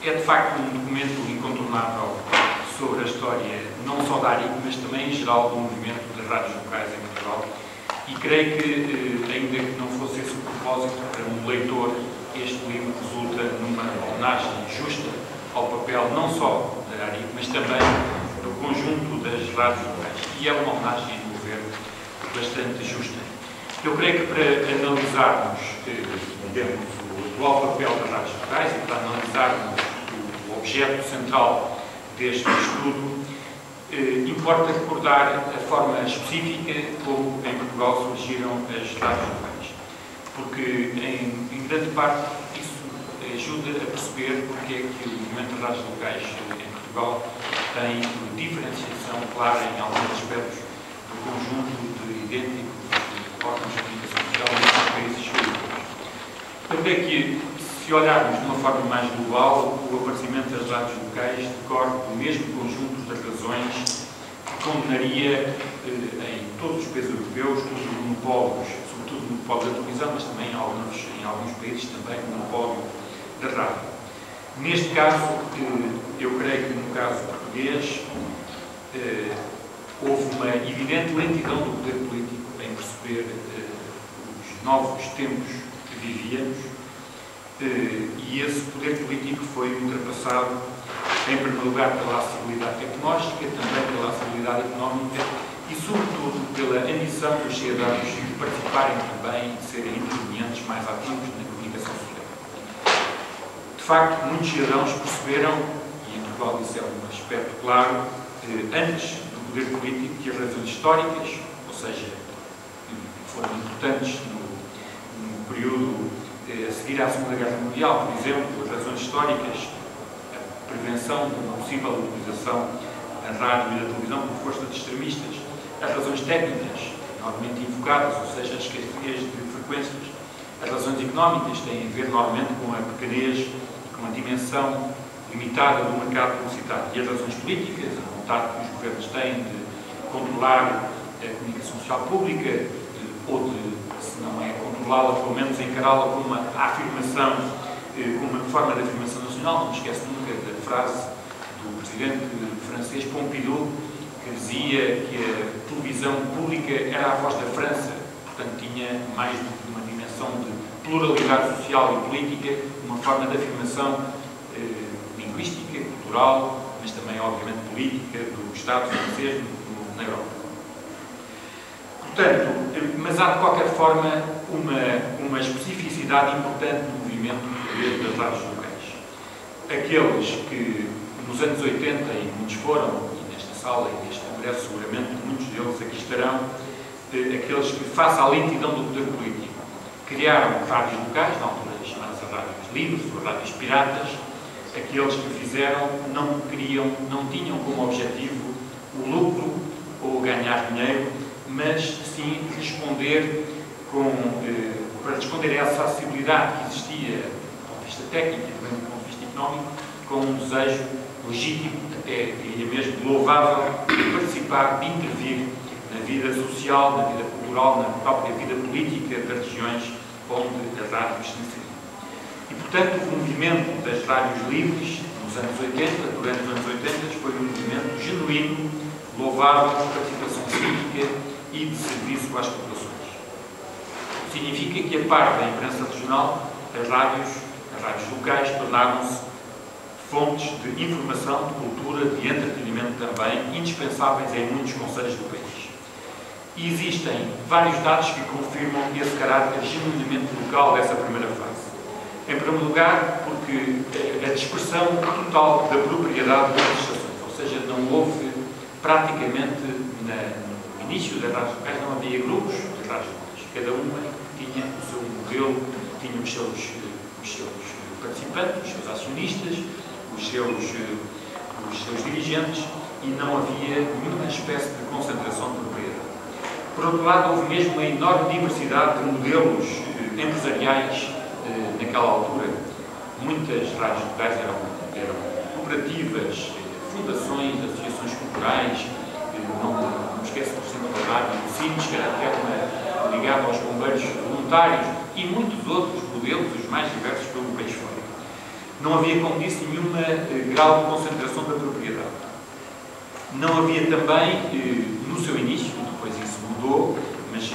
é de facto um documento incontornável sobre a história não só da ARIC, mas também em geral do movimento das rádios locais em Portugal. E creio que, ainda que não fosse esse o propósito, para um leitor, este livro resulta numa homenagem justa ao papel não só da ARIC, mas também do conjunto das rádios locais. E é uma homenagem, a meu ver, bastante justa. Eu creio que para analisarmos, digamos, o atual papel das rádios locais e para analisarmos o objeto central deste estudo, importa recordar a forma específica como em Portugal surgiram as rádios locais. Porque, em grande parte, isso ajuda a perceber porque é que o movimento das rádios locais em Portugal tem diferenciação clara em alguns aspectos do conjunto de idênticos órgãos de comunicação social nestes países europeus. Eu creio que, se olharmos de uma forma mais global, o aparecimento das rádios locais decorre do mesmo conjunto de razões que condenaria em todos os países europeus os monopólios, sobretudo o monopólio da televisão, mas também em alguns países também o monopólio da rádio. Neste caso, eu creio que no caso português houve uma evidente lentidão do poder político em perceber os novos tempos que vivíamos, e esse poder político foi ultrapassado, em primeiro lugar, pela acessibilidade tecnológica, também pela acessibilidade económica e, sobretudo, pela ambição dos cidadãos de participarem também e de serem intervenientes mais ativos na comunicação social. De facto, muitos cidadãos perceberam, e em Portugal isso é um aspecto claro, antes do poder político, que as razões históricas, ou seja, que foram importantes no período a seguir à Segunda Guerra Mundial, por exemplo, as razões históricas, a prevenção de uma possível utilização da rádio e da televisão por força de extremistas, as razões técnicas, normalmente invocadas, ou seja, as categorias de frequências, as razões económicas têm a ver normalmente com a pequenez e com a dimensão limitada do mercado publicitário, e as razões políticas, a vontade que os governos têm de controlar a comunicação social pública, ou de, se não é controlá-la, pelo menos encará-la como uma afirmação, como uma forma de afirmação nacional. Não me esqueço nunca da frase do presidente francês Pompidou, que dizia que a televisão pública era a voz da França, portanto tinha mais do que uma dimensão de pluralidade social e política, uma forma de afirmação linguística, cultural, mas também, obviamente, política do Estado francês na Europa. Portanto, mas há de qualquer forma uma especificidade importante no movimento das rádios locais. Aqueles que nos anos 80, e muitos foram, e nesta sala e neste congresso seguramente muitos deles aqui estarão, aqueles que, face à lentidão do poder político, criaram rádios locais, na altura chamadas rádios livres ou rádios piratas. Aqueles que fizeram não tinham como objetivo o lucro ou ganhar dinheiro, mas sim para responder a essa acessibilidade que existia do ponto de vista técnico e também do ponto de vista económico, com um desejo legítimo, até diria mesmo louvável, de participar, de intervir na vida social, na vida cultural, na própria vida política das regiões onde as rádios se inseriam. E, portanto, o movimento das rádios livres, nos anos 80, durante os anos 80, foi um movimento genuíno, louvável, de participação cívica e de serviço às populações. Significa que, a par da imprensa regional, as rádios locais tornaram-se fontes de informação, de cultura, de entretenimento também, indispensáveis em muitos concelhos do país. E existem vários dados que confirmam esse caráter genuinamente local dessa primeira fase. Em primeiro lugar, porque a dispersão total da propriedade das estações, ou seja, não houve praticamente, no início das rádios locais, não havia grupos de rádios locais. Cada uma tinha o seu modelo, tinha os seus participantes, os seus acionistas, os seus dirigentes, e não havia nenhuma espécie de concentração de propriedade. Por outro lado, houve mesmo uma enorme diversidade de modelos empresariais naquela altura. Muitas rádios locais eram cooperativas, fundações, associações culturais, não esqueço, por exemplo, da rádio do Sines, que era até uma ligada aos bombeiros voluntários, e muitos outros modelos, os mais diversos, pelo país fora. Não havia, como disse, nenhum grau de concentração da propriedade. Não havia também, no seu início, depois isso mudou, mas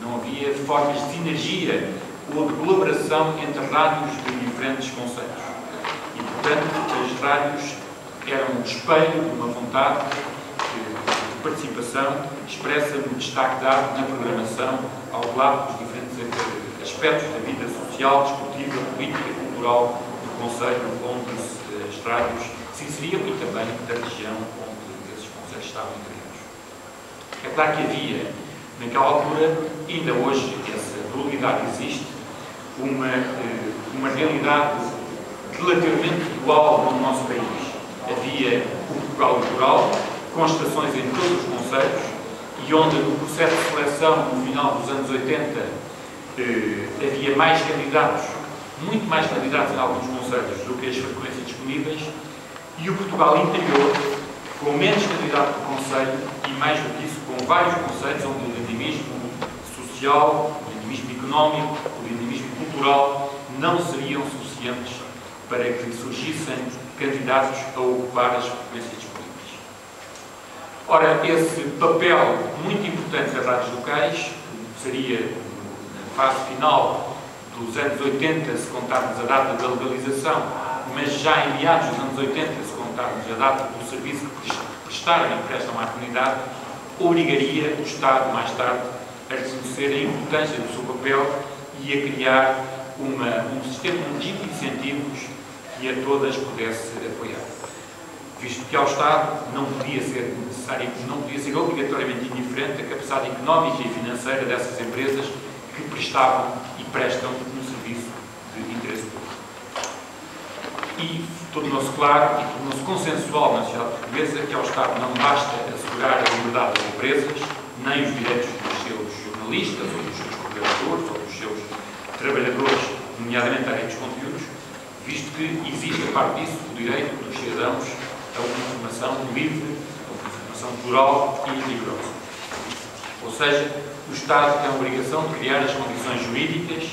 não havia formas de sinergia ou de colaboração entre rádios de diferentes concelhos. E, portanto, as rádios eram um espelho de uma vontade de participação expressa no destaque dado na programação ao lado dos diferentes aspectos da vida social, desportiva, política e cultural do concelho onde as rádios se inseriam e também da região onde esses concelhos estavam inseridos. É claro que havia, naquela altura, ainda hoje essa dualidade existe, uma realidade relativamente igual no nosso país. Havia o Portugal litoral, com estações em todos os concelhos, e onde no processo de seleção, no final dos anos 80, havia mais candidatos, muito mais candidatos em alguns concelhos do que as frequências disponíveis, e o Portugal interior, com menos candidatos por concelho, e mais do que isso, com vários concelhos onde o dinamismo social, o dinamismo económico, o dinamismo cultural não seriam suficientes para que surgissem candidatos a ocupar as frequências disponíveis. Ora, esse papel muito importante das rádios locais, seria na fase final dos anos 80, se contarmos a data da legalização, mas já em meados dos anos 80, se contarmos a data do serviço que prestaram e prestam à comunidade, obrigaria o Estado, mais tarde, a reconhecer a importância do seu papel e a criar um sistema de incentivos que a todas pudesse apoiar. Visto que ao Estado não podia ser necessário, não podia ser obrigatoriamente indiferente a capacidade económica e financeira dessas empresas que prestavam e prestam um serviço de interesse público. E tornou-se claro e tornou-se consensual na sociedade portuguesa que ao Estado não basta assegurar a liberdade das empresas, nem os direitos dos seus jornalistas, ou dos seus colaboradores, ou dos seus trabalhadores, nomeadamente a área dos conteúdos, visto que existe, a parte disso, o direito dos cidadãos a uma informação livre, a uma informação plural e rigorosa. Ou seja, o Estado tem a obrigação de criar as condições jurídicas,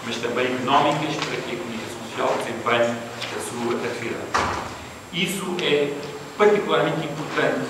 mas também económicas, para que a comunicação social desempenhe a sua atividade. Isso é particularmente importante,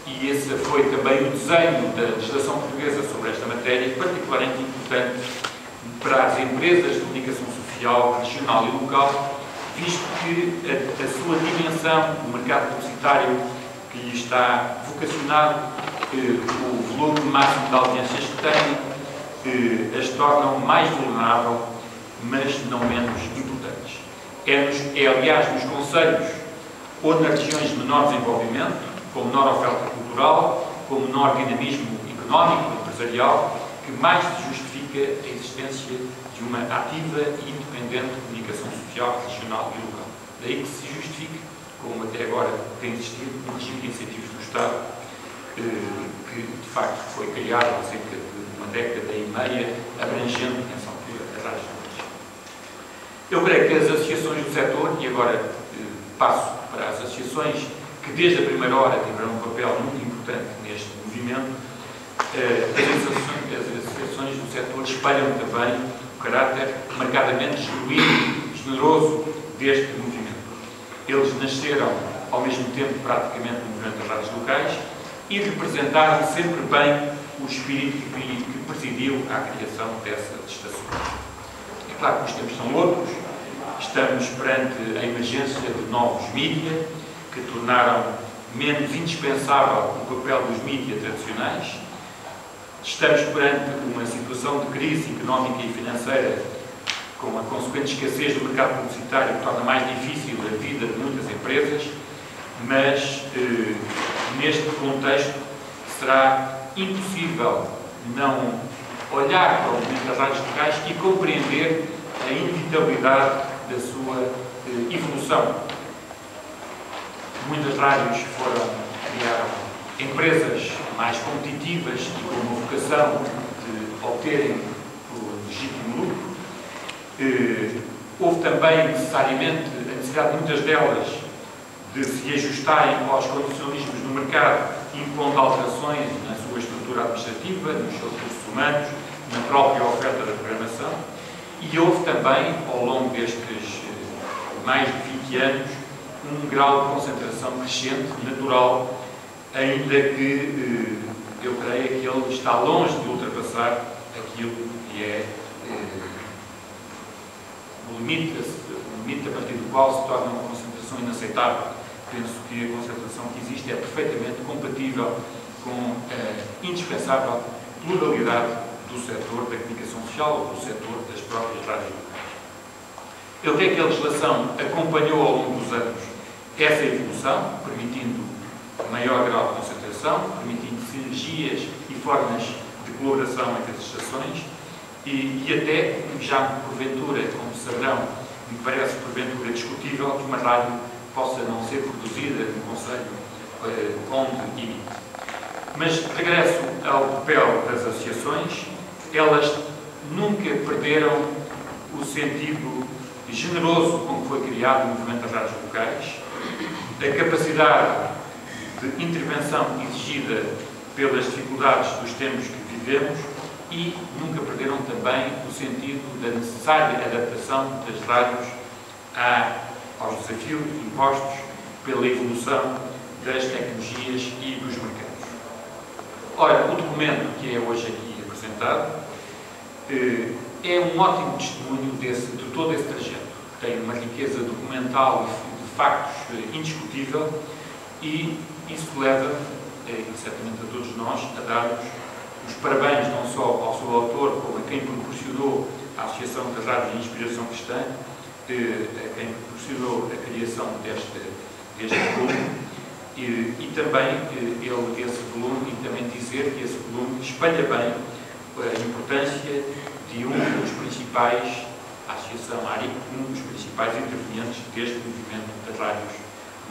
e esse foi também o desenho da legislação portuguesa sobre esta matéria, particularmente importante para as empresas de comunicação social, regional e local, visto que a sua dimensão, o mercado publicitário que lhe está vocacionado, o volume máximo de audiências que tem, as tornam mais vulnerável, mas não menos importantes. É aliás, nos concelhos ou nas regiões de menor desenvolvimento, com menor oferta cultural, com menor dinamismo económico, empresarial, que mais se justifica a existência de uma ativa e independente comunicação social, regional e local. Daí que se justifique, como até agora tem existido, um regime de incentivos do Estado, que de facto foi criado há cerca de uma década e meia, abrangendo nessa altura as rádios locais. Eu creio que as associações do setor, e agora passo para as associações que desde a primeira hora tiveram um papel muito importante neste movimento, as associações do setor espelham também o caráter marcadamente genuíno, generoso deste movimento. Eles nasceram ao mesmo tempo praticamente no movimento das rádios locais e representaram sempre bem o espírito que presidiu à criação dessas estações. É claro que os tempos são outros, estamos perante a emergência de novos mídias que tornaram menos indispensável o papel dos mídias tradicionais. Estamos perante uma situação de crise económica e financeira com a consequente escassez do mercado publicitário que torna mais difícil a vida de muitas empresas, mas neste contexto será impossível não olhar para o movimento das rádios locais e compreender a inevitabilidade da sua evolução. Muitas rádios criaram empresas mais competitivas e com uma vocação de obterem o legítimo lucro. Houve também, necessariamente, a necessidade de muitas delas de se ajustarem aos condicionalismos do mercado, impondo alterações na sua estrutura administrativa, nos seus recursos humanos, na própria oferta da programação. E houve também, ao longo destes por mais de 20 anos, um grau de concentração crescente, natural, ainda que eu creia que ele está longe de ultrapassar aquilo que é o limite a partir do qual se torna uma concentração inaceitável. Penso que a concentração que existe é perfeitamente compatível com a indispensável pluralidade do setor da comunicação social ou do setor das próprias rádios locais. Ele tem que a legislação acompanhou ao longo dos anos essa evolução, permitindo maior grau de concentração, permitindo sinergias e formas de colaboração entre as estações e até, já porventura, como saberão, me parece porventura discutível que uma rádio possa não ser produzida no Conselho onde emite. Mas regresso ao papel das associações. Elas nunca perderam o sentido generoso com que foi criado o movimento das rádios locais, a capacidade de intervenção exigida pelas dificuldades dos tempos que vivemos e nunca perderam também o sentido da necessária adaptação das rádios aos desafios impostos pela evolução das tecnologias e dos mercados. Ora, o documento que é hoje aqui apresentado é um ótimo testemunho de todo esse trajeto. Tem uma riqueza documental e de factos indiscutível e isso leva, certamente a todos nós, a dar-nos os parabéns não só ao seu autor, como a quem proporcionou a Associação das Rádios de Inspiração Cristã, a quem proporcionou a criação deste volume e também esse volume, e também dizer que esse volume espalha bem a importância de um dos principais, a Associação ARIC, um dos principais intervenientes deste movimento das rádios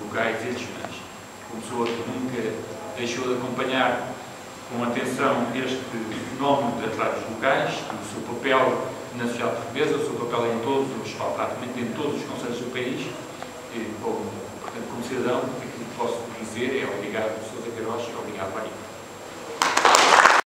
locais e regionais. Como pessoa que nunca deixou de acompanhar com atenção este fenómeno das rádios locais, o seu papel na sociedade portuguesa, o seu papel praticamente em todos os concelhos do país, portanto, como cidadão, aquilo que posso dizer é obrigado, Sousa Queiroz, e obrigado, Maria.